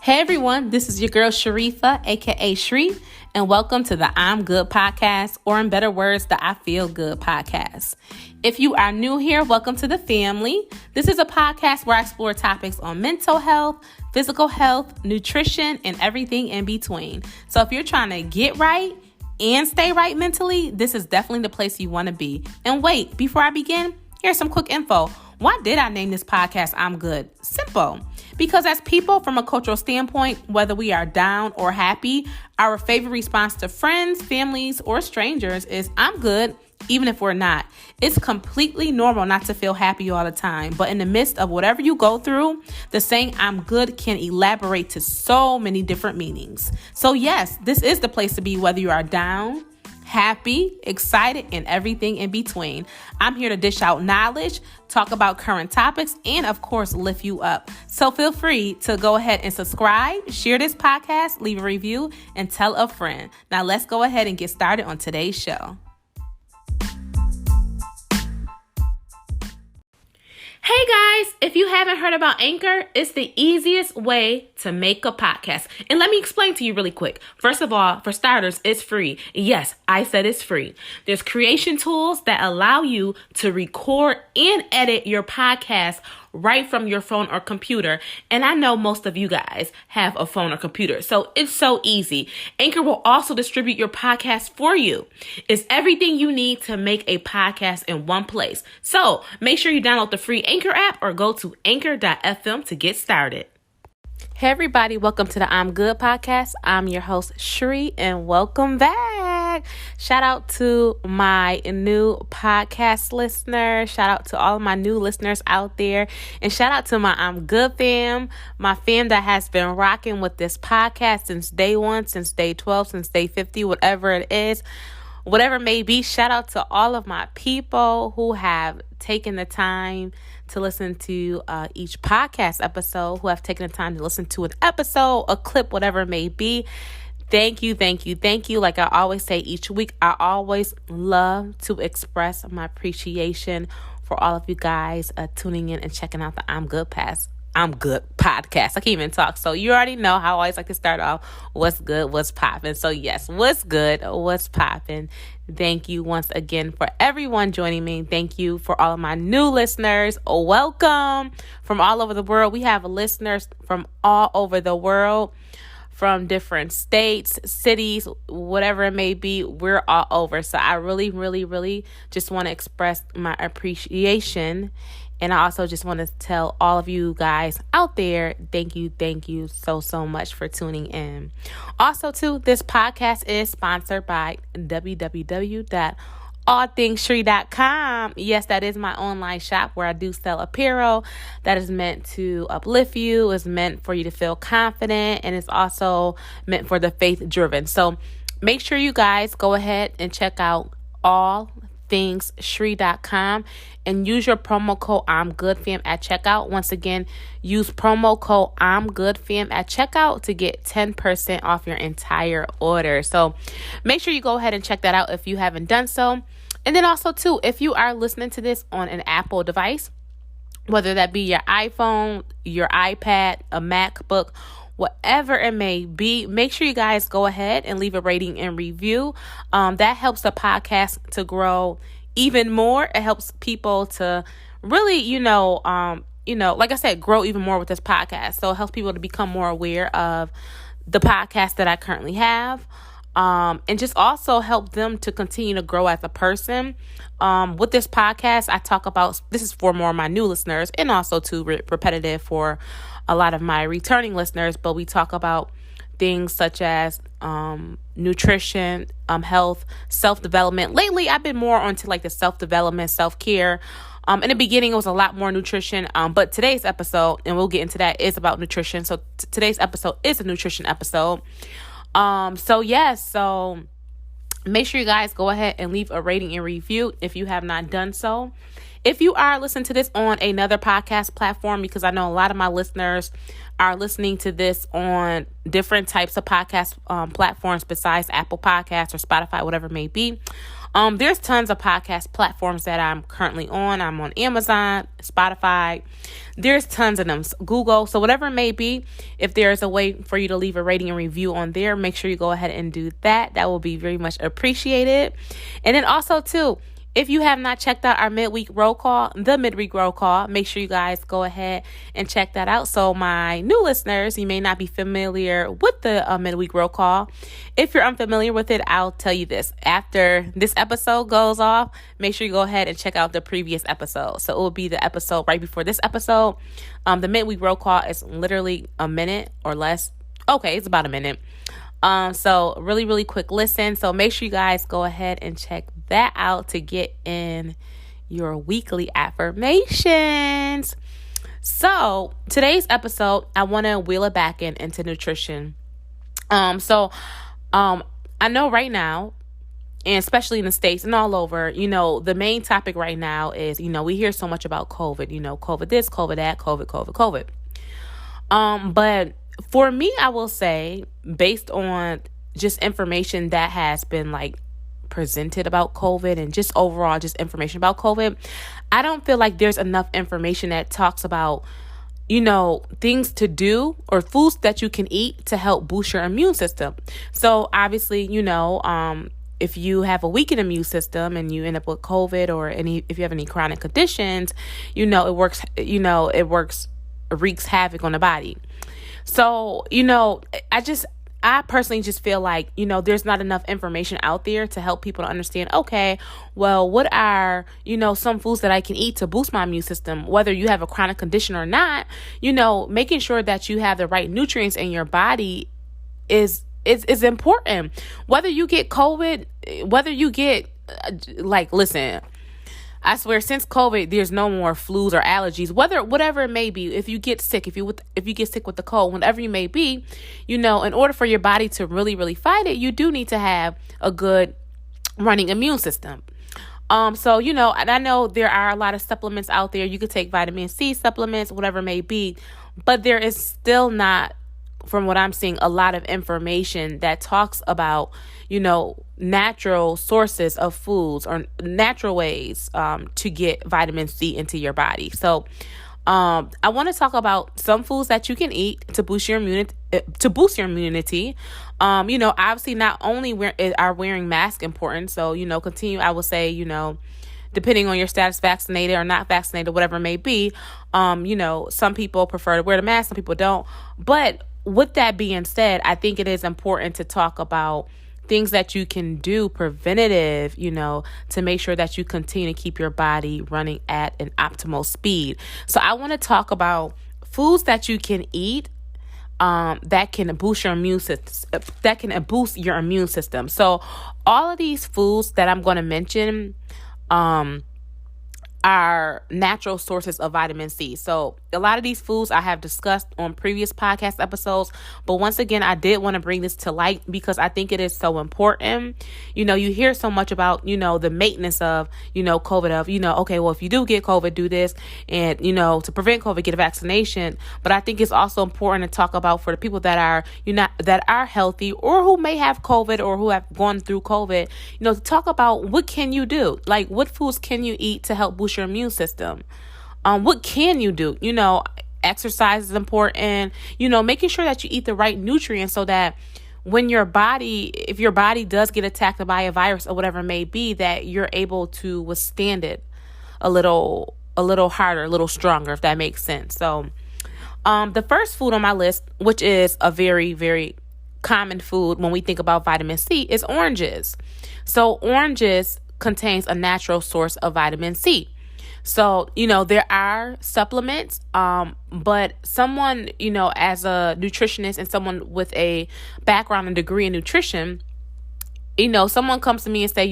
Hey everyone, this is your girl Sharifa, aka Shree, and welcome to the I'm Good podcast, or in better words, the I Feel Good podcast. If you are new here, welcome to the family. This is a podcast where I explore topics on mental health, physical health, nutrition, and everything in between. So if you're trying to get right and stay right mentally, this is definitely the place you want to be. And wait, before I begin, here's some quick info. Why did I name this podcast I'm Good? Simple. Because as people from a cultural standpoint, whether we are down or happy, our favorite response to friends, families, or strangers is I'm good, even if we're not. It's completely normal not to feel happy all the time, but in the midst of whatever you go through, the saying I'm good can elaborate to so many different meanings. So yes, this is the place to be whether you are down, happy, excited, and everything in between. I'm here to dish out knowledge, talk about current topics, and of course, lift you up. So feel free to go ahead and subscribe, share this podcast, leave a review, and tell a friend. Now let's go ahead and get started on today's show. Hey guys, if you haven't heard about Anchor, it's the easiest way to make a podcast. And let me explain to you really quick. First of all, for starters, it's free. Yes, I said it's free. There's creation tools that allow you to record and edit your podcast right from your phone or computer. And I know most of you guys have a phone or computer, so it's so easy. Anchor will also distribute your podcast for you. It's everything you need to make a podcast in one place. So make sure you download the free Anchor app or go to anchor.fm to get started. Hey everybody, welcome to the I'm Good podcast. I'm your host Shree, and welcome back. Shout out to my new podcast listener. Shout out to all of my new listeners out there. And shout out to my I'm Good fam, my fam that has been rocking with this podcast since day 1, since day 12, since day 50, whatever it is. Whatever it may be, shout out to all of my people who have taken the time to listen to each podcast episode, who have taken the time to listen to an episode, a clip, whatever it may be. Thank you, thank you, thank you. Like I always say each week, I always love to express my appreciation for all of you guys tuning in and checking out the I'm Good podcast. I can't even talk. So you already know how I always like to start off. What's good? What's popping? So yes, what's good? What's popping? Thank you once again for everyone joining me. Thank you for all of my new listeners. Welcome from all over the world. We have listeners from all over the world, from different states, cities, whatever it may be. We're all over. So I really, really, really just want to express my appreciation. And I also just want to tell all of you guys out there, thank you so much for tuning in. Also, too, this podcast is sponsored by www.allthingsshri.com. Yes, that is my online shop where I do sell apparel that is meant to uplift you, is meant for you to feel confident, and it's also meant for the faith-driven. So make sure you guys go ahead and check out allthingsshri.com and use your promo code I'm Good Fam at checkout. Once again, use promo code I'm Good Fam at checkout to get 10% off your entire order. So make sure you go ahead and check that out if you haven't done so. And then also too, if you are listening to this on an Apple device, whether that be your iPhone, your iPad, a MacBook, whatever it may be, make sure you guys go ahead and leave a rating and review. That helps the podcast to grow even more. It helps people to really, like I said, grow even more with this podcast. So it helps people to become more aware of the podcast that I currently have. And just also help them to continue to grow as a person. With this podcast, I talk about, this is for more of my new listeners and also too repetitive for a lot of my returning listeners, but we talk about things such as nutrition, health, self-development. Lately, I've been more onto like the self-development, self-care. In the beginning, it was a lot more nutrition, but today's episode, and we'll get into that, is about nutrition. So today's episode is a nutrition episode. So make sure you guys go ahead and leave a rating and review if you have not done so. If you are listening to this on another podcast platform, because I know a lot of my listeners are listening to this on different types of podcast platforms besides Apple Podcasts or Spotify, whatever it may be, There's tons of podcast platforms that I'm currently on. I'm on Amazon, Spotify. There's tons of them. Google. So whatever it may be, if there's a way for you to leave a rating and review on there, make sure you go ahead and do that. That will be very much appreciated. And then also too, if you have not checked out our midweek roll call, make sure you guys go ahead and check that out. So my new listeners, you may not be familiar with the midweek roll call. If you're unfamiliar with it, I'll tell you this. After this episode goes off, make sure you go ahead and check out the previous episode. So it will be the episode right before this episode. The midweek roll call is literally a minute or less. Okay, it's about a minute. So really, really quick listen. So make sure you guys go ahead and check that out to get in your weekly affirmations. So today's episode, I want to wheel it back into nutrition. I know right now, and especially in the States and all over, the main topic right now is, we hear so much about COVID, COVID this, COVID that, COVID. But for me, I will say, based on just information that has been presented about COVID and just overall just information about COVID, I don't feel like there's enough information that talks about, things to do or foods that you can eat to help boost your immune system. So obviously, if you have a weakened immune system and you end up with COVID or if you have any chronic conditions, it wreaks havoc on the body. So, I personally just feel like, there's not enough information out there to help people to understand, okay, well, what are, some foods that I can eat to boost my immune system, whether you have a chronic condition or not, making sure that you have the right nutrients in your body is important. Whether you get COVID, whether you get, listen, I swear, since COVID, there's no more flus or allergies, whatever it may be. If you get sick, if you get sick with the cold, whatever you may be, in order for your body to really, really fight it, you do need to have a good running immune system. So, and I know there are a lot of supplements out there. You could take vitamin C supplements, whatever it may be, but there is still not, from what I'm seeing, a lot of information that talks about, natural sources of foods or natural ways to get vitamin C into your body. So I want to talk about some foods that you can eat to boost your immunity. Obviously not only are wearing masks important. So, continue, I will say, depending on your status, vaccinated or not vaccinated, whatever it may be, some people prefer to wear the mask, some people don't. But with that being said, I think it is important to talk about things that you can do preventative, to make sure that you continue to keep your body running at an optimal speed. So I want to talk about foods that you can eat that can boost your immune system. So all of these foods that I'm going to mention are natural sources of vitamin C. So a lot of these foods I have discussed on previous podcast episodes, but once again, I did want to bring this to light because I think it is so important. You hear so much about, the maintenance of, COVID of, okay, well, if you do get COVID, do this. And, to prevent COVID, get a vaccination. But I think it's also important to talk about for the people that are, that are healthy or who may have COVID or who have gone through COVID, to talk about what can you do? What foods can you eat to help boost your immune system? What can you do? Exercise is important, making sure that you eat the right nutrients so that when if your body does get attacked by a virus or whatever it may be, that you're able to withstand it a little harder, a little stronger, if that makes sense. So, the first food on my list, which is a very, very common food when we think about vitamin C, is oranges. So oranges contains a natural source of vitamin C. So, there are supplements, but someone, as a nutritionist and someone with a background and degree in nutrition, someone comes to me and say,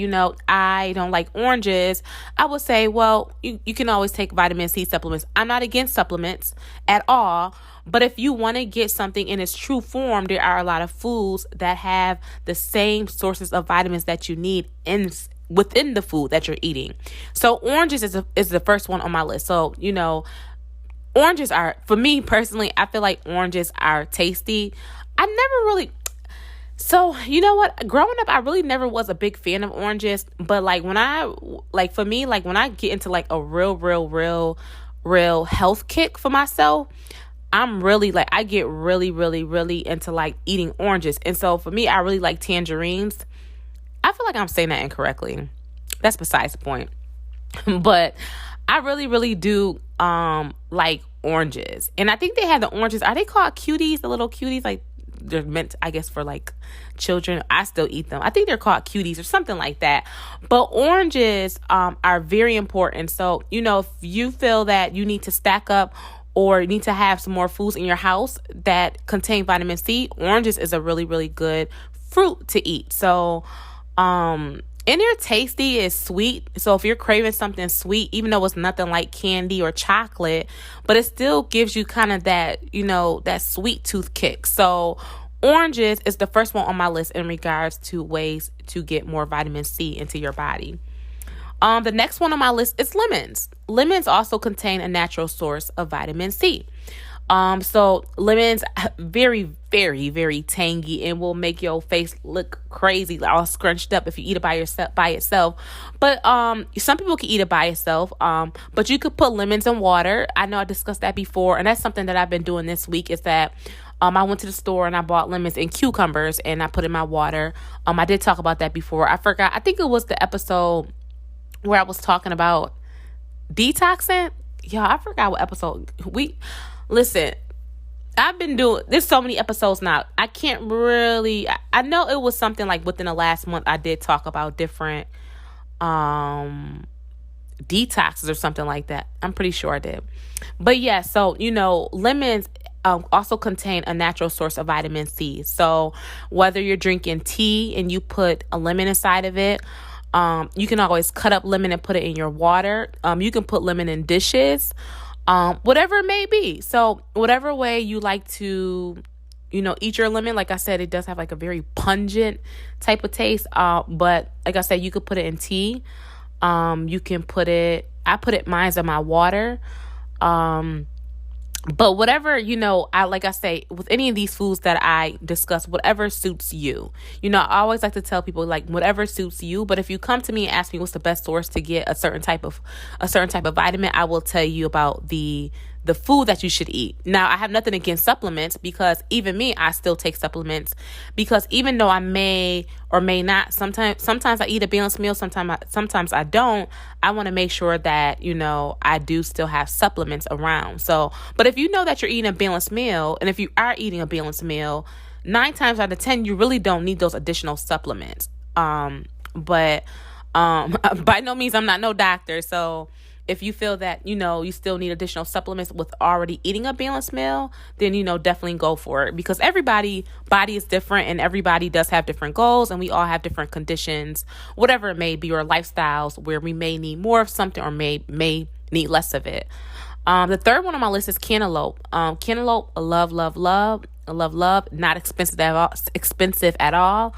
I don't like oranges. I would say, well, you can always take vitamin C supplements. I'm not against supplements at all. But if you want to get something in its true form, there are a lot of foods that have the same sources of vitamins that you need within the food that you're eating. So oranges is the first one on my list. So, oranges are, for me personally, I feel like oranges are tasty. So, you know what? Growing up, I really never was a big fan of oranges. But for me, like when I get into like a real health kick for myself, I'm really like, I get really, really, really into like eating oranges. And so for me, I really like tangerines. I feel like I'm saying that incorrectly. That's besides the point. But I really, really do like oranges. And I think they have the oranges. Are they called cuties? The little cuties? Like they're meant, I guess, for like children. I still eat them. I think they're called cuties or something like that. But oranges are very important. So, if you feel that you need to stack up or need to have some more foods in your house that contain vitamin C, oranges is a really, really good fruit to eat. So, and they're tasty, it's sweet. So if you're craving something sweet, even though it's nothing like candy or chocolate, but it still gives you kind of that, that sweet tooth kick. So oranges is the first one on my list in regards to ways to get more vitamin C into your body. The next one on my list is lemons. Lemons also contain a natural source of vitamin C. So lemons, very, very, very tangy and will make your face look crazy, all scrunched up if you eat it by itself. But some people can eat it by itself. But you could put lemons in water. I know I discussed that before, and that's something that I've been doing this week. Is that I went to the store and I bought lemons and cucumbers and I put in my water. I did talk about that before. I forgot. I think it was the episode where I was talking about detoxing. Yeah, I forgot what episode listen, I've been there's so many episodes now. I can't really, I know it was something like within the last month I did talk about different detoxes or something like that. I'm pretty sure I did. But yeah, so, lemons also contain a natural source of vitamin C. So whether you're drinking tea and you put a lemon inside of it, you can always cut up lemon and put it in your water. You can put lemon in dishes. Whatever it may be. So whatever way you like to, eat your lemon, like I said, it does have like a very pungent type of taste. But like I said, you could put it in tea. You can I put mine's in my water. But whatever, like I say, with any of these foods that I discuss, whatever suits you. I always like to tell people like whatever suits you. But if you come to me and ask me what's the best source to get a certain type of vitamin, I will tell you about the food that you should eat. Now, I have nothing against supplements because even me, I still take supplements because even though I may or may not, sometimes I eat a balanced meal, sometimes I don't. I want to make sure that, I do still have supplements around. So, but if you know that you're eating a balanced meal, and if you are eating a balanced meal, 9 times out of 10, you really don't need those additional supplements. But by no means, I'm not no doctor. So if you feel that, you still need additional supplements with already eating a balanced meal, then, definitely go for it because everybody's body is different and everybody does have different goals and we all have different conditions, whatever it may be, or lifestyles where we may need more of something or may need less of it. The third one on my list is cantaloupe. Cantaloupe, love, not expensive at all.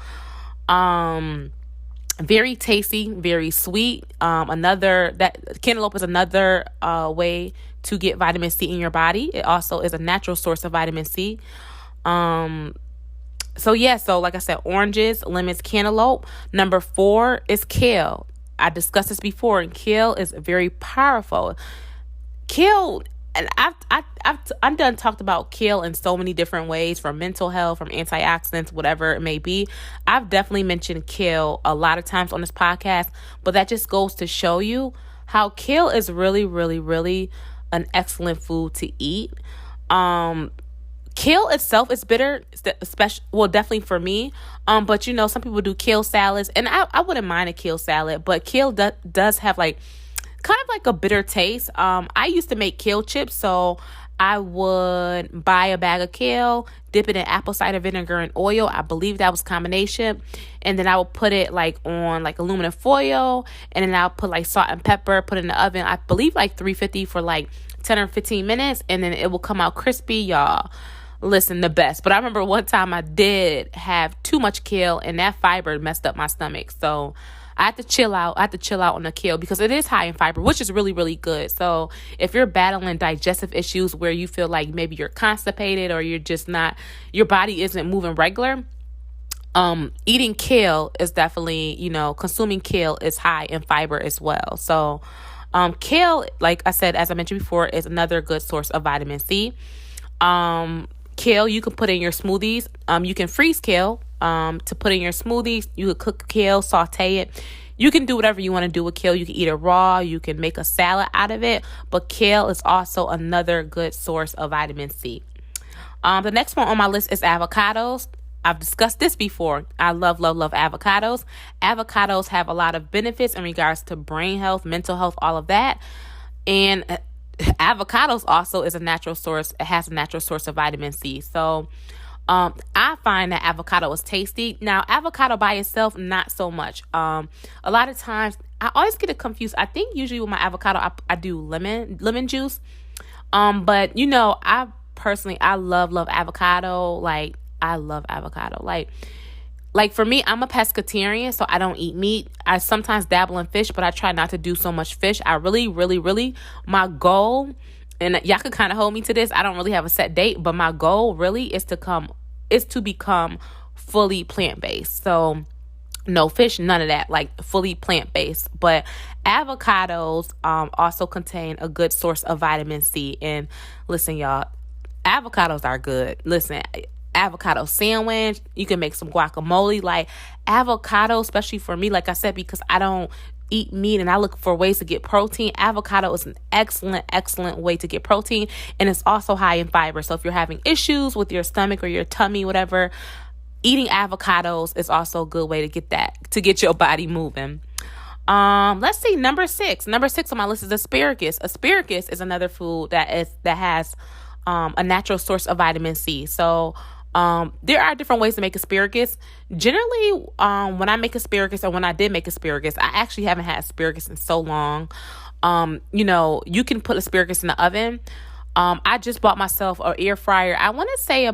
Very tasty, very sweet. Cantaloupe is another way to get vitamin C in your body. It also is a natural source of vitamin C. So like I said, oranges, lemons, cantaloupe. Number 4 is kale. I discussed this before, and kale is very powerful. Kale, and I've done talked about kale in so many different ways, from mental health, from antioxidants, whatever it may be. I've definitely mentioned kale a lot of times on this podcast, but that just goes to show you how kale is really, really, really an excellent food to eat. Kale itself is bitter, definitely for me. But some people do kale salads, and I wouldn't mind a kale salad, but kale does have like kind of like a bitter taste. I used to make kale chips, so I would buy a bag of kale, dip it in apple cider vinegar and oil. I believe that was a combination. And then I would put it like on like aluminum foil, and then I'll put like salt and pepper, put it in the oven. I believe like 350 for like 10 or 15 minutes, and then it will come out crispy, y'all. Listen, the best. But I remember one time I did have too much kale, and that fiber messed up my stomach. So I have to chill out. On the kale because it is high in fiber, which is really, really good. So if you're battling digestive issues where you feel like maybe you're constipated or you're just not, your body isn't moving regular, Eating kale is definitely, consuming kale is high in fiber as well. So, kale, like I said, as I mentioned before, is another good source of vitamin C. Kale, you can put in your smoothies. You can freeze kale, to put in your smoothies. You could cook kale, saute it. You can do whatever you want to do with kale. You can eat it raw. You can make a salad out of it. But kale is also another good source of vitamin C. The next one on my list is avocados. I've discussed this before. I love, love, love avocados. Avocados have a lot of benefits in regards to brain health, mental health, all of that. And avocados also is a natural source. It has a natural source of vitamin C. So I find that avocado is tasty. Now, avocado by itself, not so much. A lot of times, I always get it confused. I think usually with my avocado, I do lemon juice. But I personally, I love avocado. Like, I love avocado. Like for me, I'm a pescatarian, so I don't eat meat. I sometimes dabble in fish, but I try not to do so much fish. I really, really, really, my goal, and y'all could kind of hold me to this. I don't really have a set date, but my goal really is to become fully plant-based. So no fish, none of that, like fully plant-based. But avocados also contain a good source of vitamin C. And listen, y'all, avocados are good. Listen, avocado sandwich, you can make some guacamole. Like avocado, especially for me, like I said, because I don't eat meat and I look for ways to get protein, avocado is an excellent way to get protein, and it's also high in fiber. So if you're having issues with your stomach or your tummy, whatever, eating avocados is also a good way to get your body moving. Let's see, number six on my list is asparagus. Asparagus is another food that has a natural source of vitamin C. So there are different ways to make asparagus. Generally, when I make asparagus, or when I did make asparagus, I actually haven't had asparagus in so long. You can put asparagus in the oven. I just bought myself an air fryer. I want to say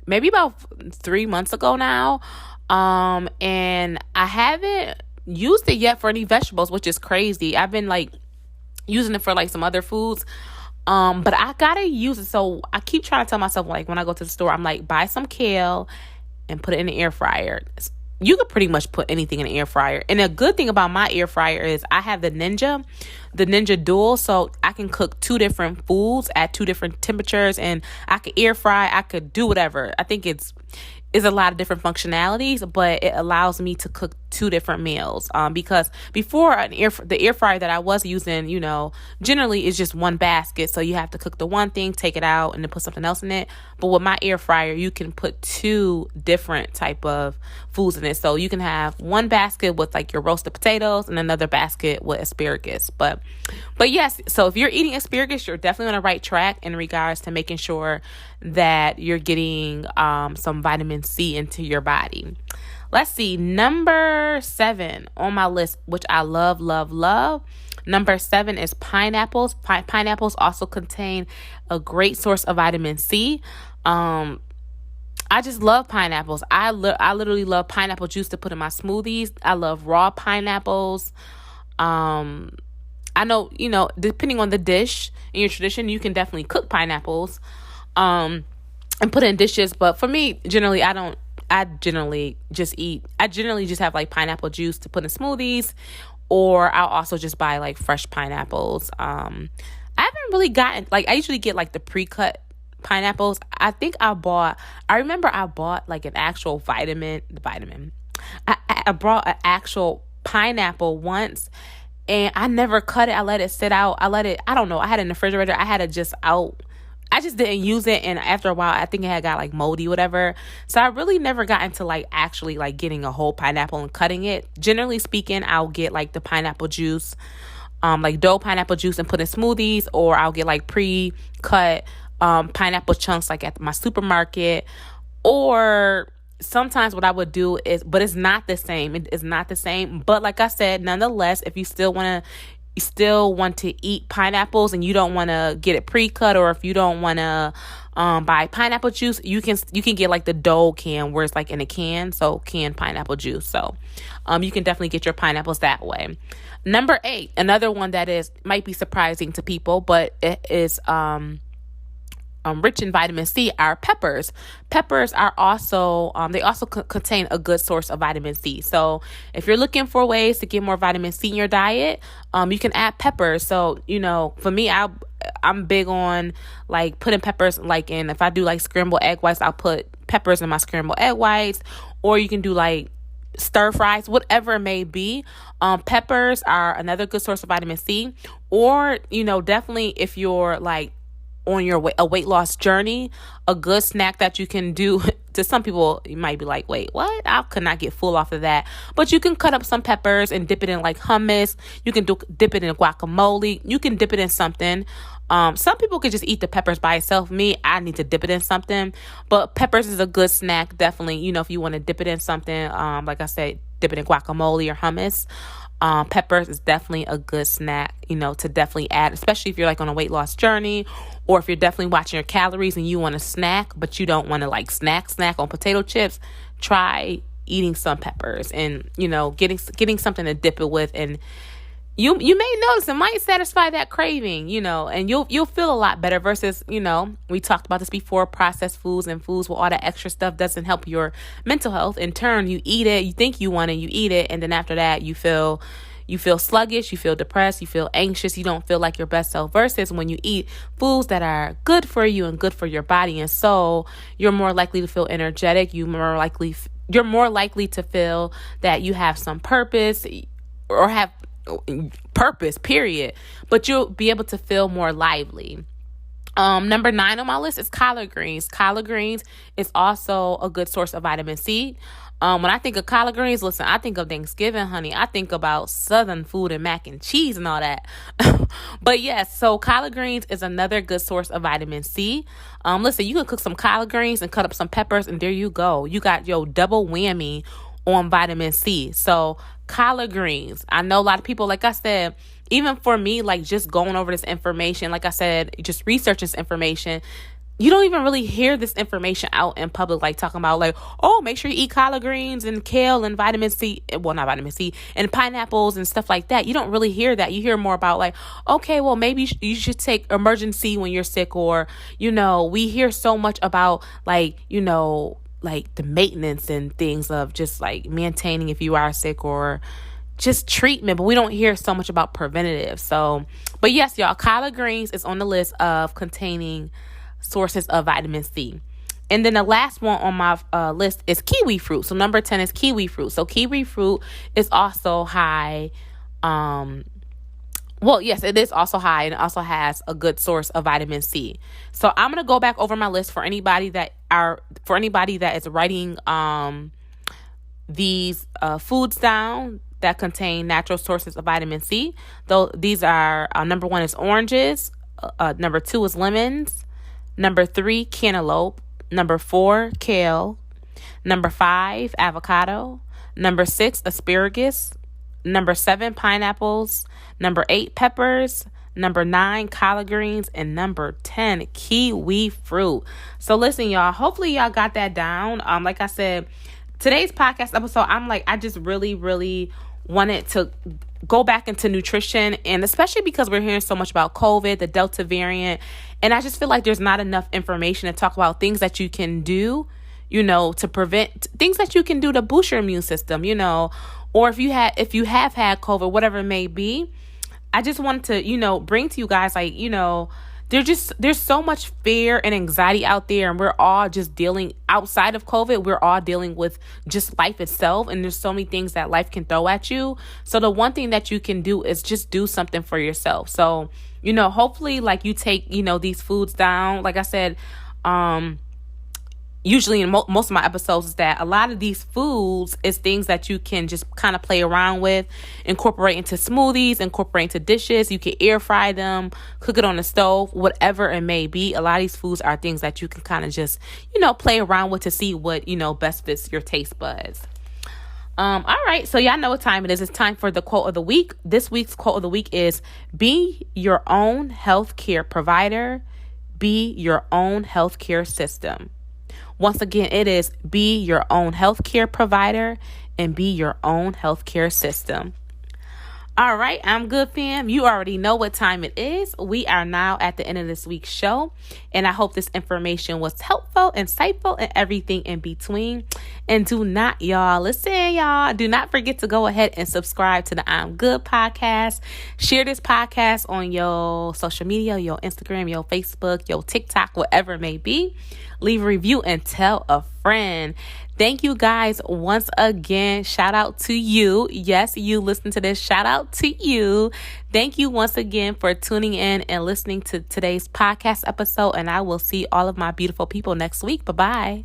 maybe about 3 months ago now. And I haven't used it yet for any vegetables, which is crazy. I've been using it for some other foods. But I gotta use it. So I keep trying to tell myself, when I go to the store, I'm buy some kale and put it in the air fryer. You could pretty much put anything in the air fryer. And the good thing about my air fryer is I have the Ninja Dual. So I can cook 2 different foods at 2 different temperatures, and I could air fry. I could do whatever. I think it's a lot of different functionalities, but it allows me to cook 2 different meals. Because before the air fryer that I was using, generally is just one basket. So you have to cook the one thing, take it out, and then put something else in it. But with my air fryer, you can put 2 different type of foods in it. So you can have one basket with your roasted potatoes and another basket with asparagus. But yes, so if you're eating asparagus, you're definitely on the right track in regards to making sure that you're getting some vitamin C into your body. Let's see, number 7 on my list, which I love, love, love. Number 7 is pineapples. Pineapples also contain a great source of vitamin C. I just love pineapples. I literally love pineapple juice to put in my smoothies. I love raw pineapples. I know, depending on the dish in your tradition, you can definitely cook pineapples and put in dishes. But for me, generally, I generally just have pineapple juice to put in smoothies, or I'll also just buy fresh pineapples. I haven't really gotten, I usually get the pre-cut pineapples. I remember I bought an actual vitamin. I brought an actual pineapple once, and I never cut it. I let it sit out. I don't know. I had it in the refrigerator. I had it just out. I just didn't use it, and after a while, I think it had got moldy, whatever. So I really never got into actually getting a whole pineapple and cutting it. Generally speaking, I'll get the pineapple juice, Dole pineapple juice, and put in smoothies, or I'll get pre-cut pineapple chunks at my supermarket. Or sometimes what I would do is, but it's not the same. It is not the same. But like I said, nonetheless, if you still want to eat pineapples and you don't want to get it pre-cut, or if you don't want to buy pineapple juice, you can get the Dole can, where it's in a can, so canned pineapple juice. So you can definitely get your pineapples that way. Number 8, another one that might be surprising to people, but it is rich in vitamin C are peppers. Peppers are also, they also contain a good source of vitamin C. So if you're looking for ways to get more vitamin C in your diet, you can add peppers. So, for me, I'm big on like putting peppers, like if I do like scrambled egg whites, I'll put peppers in my scrambled egg whites, or you can do like stir fries, whatever it may be. Peppers are another good source of vitamin C, or, definitely if you're like on your a weight loss journey, a good snack that you can do. To some people, you might be like, wait, what? I could not get full off of that. But you can cut up some peppers and dip it in like hummus. You can dip it in guacamole. You can dip it in something. Some people could just eat the peppers by itself. Me, I need to dip it in something. But peppers is a good snack, definitely. If you want to dip it in something, like I said, dip it in guacamole or hummus. Peppers is definitely a good snack, to definitely add, especially if you're like on a weight loss journey, or if you're definitely watching your calories and you want to snack, but you don't want to like snack on potato chips. Try eating some peppers and, getting something to dip it with. And you may notice it might satisfy that craving, and you'll feel a lot better versus, we talked about this before, processed foods and foods with all that extra stuff doesn't help your mental health. In turn, you eat it, you think you want it, you eat it, and then after that you feel sluggish, you feel depressed, you feel anxious, you don't feel like your best self, versus when you eat foods that are good for you and good for your body and soul, you're more likely to feel energetic, you're more likely to feel that you have some purpose, or have purpose, period. But you'll be able to feel more lively. Number 9 on my list is collard greens. Collard greens is also a good source of vitamin C. When I think of collard greens, listen, I think of Thanksgiving, honey. I think about Southern food and mac and cheese and all that. But yes, so collard greens is another good source of vitamin C. Listen, you can cook some collard greens and cut up some peppers, and there you go. You got your double whammy on vitamin C. So collard greens, I know a lot of people, like I said, even for me, like just going over this information, like I said, just research this information, you don't even really hear this information out in public, like talking about like, oh, make sure you eat collard greens and kale and vitamin C. Well, not vitamin C, and pineapples and stuff like that. You don't really hear that. You hear more about like, okay, well, maybe you should take emergency when you're sick, or, we hear so much about like, like the maintenance and things of just like maintaining if you are sick, or just treatment, but we don't hear so much about preventative. So, but yes, y'all, collard greens is on the list of containing sources of vitamin C. And then the last one on my list is kiwi fruit. So number 10 is kiwi fruit. So kiwi fruit is also high. Well, yes, it is also high, and it also has a good source of vitamin C. So I'm going to go back over my list for anybody that is writing these foods down that contain natural sources of vitamin C. Though these are number 1 is oranges, number 2 is lemons, number 3 cantaloupe, number 4 kale, number 5 avocado, number 6 asparagus, number 7 pineapples, number 8 peppers, number 9 collard greens, and number 10 kiwi fruit. So listen, y'all, hopefully y'all got that down. Like I said, today's podcast episode, I just really, really wanted to go back into nutrition, and especially because we're hearing so much about COVID, the Delta variant, and I just feel like there's not enough information to talk about things that you can do, to prevent, things that you can do to boost your immune system, or if you have had COVID, whatever it may be. I just wanted to, bring to you guys, like, there's so much fear and anxiety out there, and we're all just dealing outside of COVID. We're all dealing with just life itself, and there's so many things that life can throw at you. So the one thing that you can do is just do something for yourself. So, hopefully like you take, these foods down. Like I said, usually in most of my episodes, is that a lot of these foods is things that you can just kind of play around with, incorporate into smoothies, incorporate into dishes. You can air fry them, cook it on the stove, whatever it may be. A lot of these foods are things that you can kind of just, play around with to see what, best fits your taste buds. All right. So y'all know what time it is. It's time for the quote of the week. This week's quote of the week is, be your own healthcare provider, be your own healthcare system. Once again, it is be your own healthcare provider and be your own healthcare system. All right, I'm good, fam. You already know what time it is. We are now at the end of this week's show, and I hope this information was helpful, insightful, and everything in between. And do not forget to go ahead and subscribe to the I'm Good podcast. Share this podcast on your social media, your Instagram, your Facebook, your TikTok, whatever it may be. Leave a review and tell a friend. Thank you guys once again. Shout out to you. Yes, you listen to this. Shout out to you. Thank you once again for tuning in and listening to today's podcast episode. And I will see all of my beautiful people next week. Bye-bye.